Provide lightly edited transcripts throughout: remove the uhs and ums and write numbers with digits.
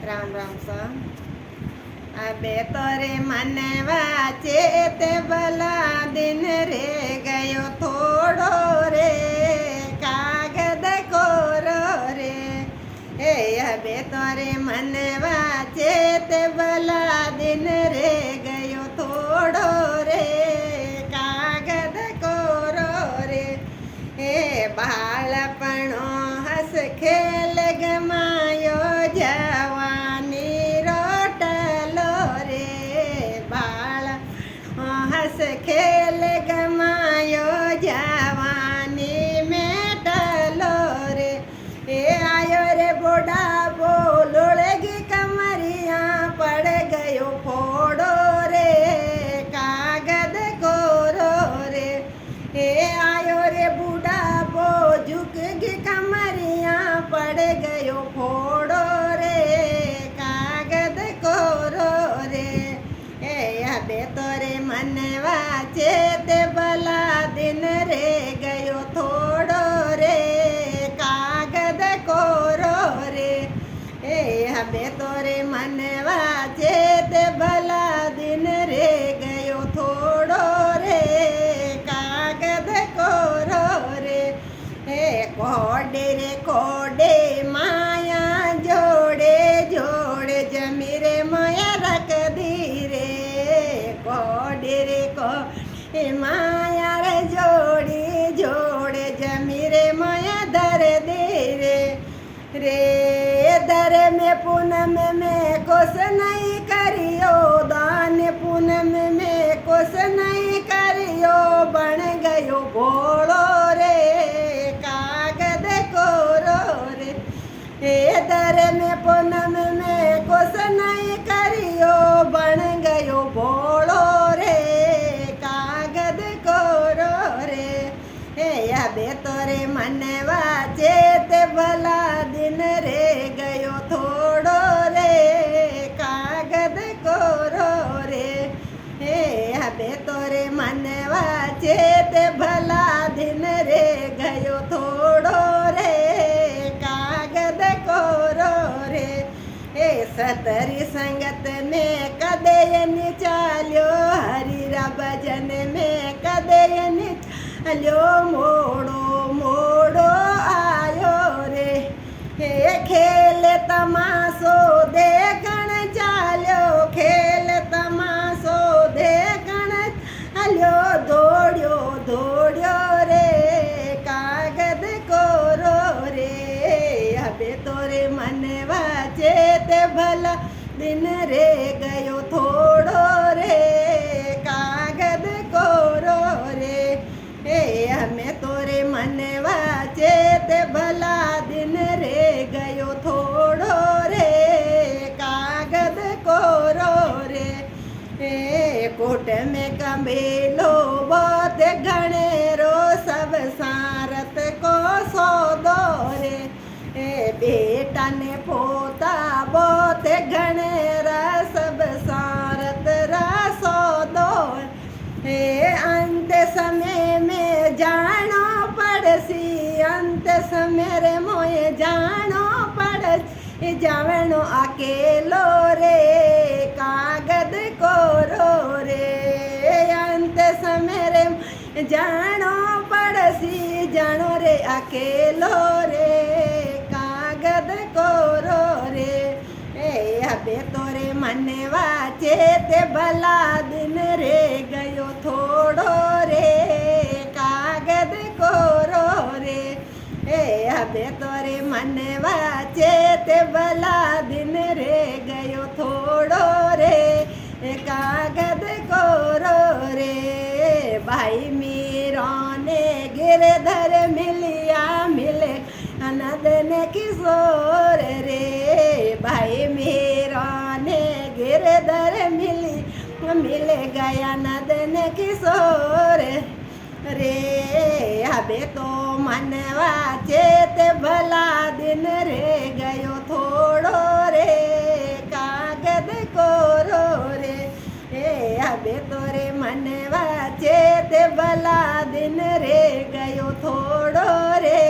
રામ રામ સા અબે તોરે મને વાચે તે ભલા દિન રે ગયો થોડો રે કાગદ કોરો રે એ અબે તોરે મને વાચે તે ભલા દિન રે ગયો થોડો રે કાગદ કોરો રે એ બાળપણો હસ ખેલ ગમાયો જવાની રોટલો રે બાળ હસ ખેલ ગમાયો જવાની મેટલો રે એ આયો રે બોડા બોલોળગી કમરિયા પડ ગયો ફોડો રે કાગદ કોરો રે એ આયો રે બુડા બો ઝુક ગઈ કમરિયા પડ ગયો ફોડો રે કાગદ કોરો રે એ અબે તોરે મન વાચે તે ભલા દિન રે ગયો થોડો રે કાગદ કોરો રે એ અબે તોરે મન વાચે તે ભલા દિન રે ગયો થોડો રે કાગદ કોરો રે એ કોડે રે કોડે માયા જોડે જોડે જમી રે માયા રખદી રે કોડે રે કોડે માયા રે જોડી જોડે જમી રે માયા દર દે રે રે દર में पूनम में कुछ नहीं करियो दान पूनम में कुछ नहीं करियो बन गयो भोड़ो रे कागद कोरो रे ए दर में पूनम में कुछ नहीं करियो बन गयो भोड़ो रे कागद कोरो रे ए अबे तोरे मन वाचे ते भला दिन रे गयो थोड़ो रे कागद कोरो रे ए अबे तोरे मन वाचे ते भला दिन रे गयो थोड़ो रे कागद कोरो रे ए सतरी संगत में कदे नि चाल्यो हरिरा भजन में कदे नि चाल्यो मोड़ो मोड़ो आयो रे हे खेल तमाशो देखण चाल्यो खेल तमाशो देखण चाल्यो दौड़ियो दौड़ियो रे कागद कोरो रे अबे तोरे मन वाचे ते भला दिन रे गयो थोड़ो रे कागद कोरो रे ए हमें तोरे मन वाचे ते भला दिन रे गयो थोड़ो रे कागद कोरो रे ए कोट में कमेलो बहुत घनेरो सब सारत को सौदो रे ए बेटा ने पोता बहुत घनेरा सब सारत रा सौदो हे अंत समय में जानो पड़सी अंत समय रे मोए जानो पड़सी जावनो अकेलो रे कागद कोरो रे अंत समय रे जानो पड़सी जानो रे अकेलो रे कागद कोरो रे ए अबे तोरे मन वाचे ते भला दिन रे गयो थोड़ो रे कागद कोरो रे ए अबे तोरे मन वाचे ते भला दिन रे गयो थोड़ो रे कागद कोरो रे भाई मीरा ने गिरधर मिलिया मिले अनदन किशोर रे भाई मेरा ने गिरधर मिल गया नदन किशोर रे अबे तो मन वाचे ते भला दिन रे गयो थोड़ो रे कागद कोरो रे ए अबे तोरे मन वाचे ते भला दिन रे गयो थोड़ो रे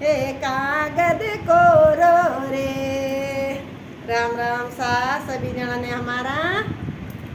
ए कागद कोरो रे राम राम सा सभी जना ने हमारा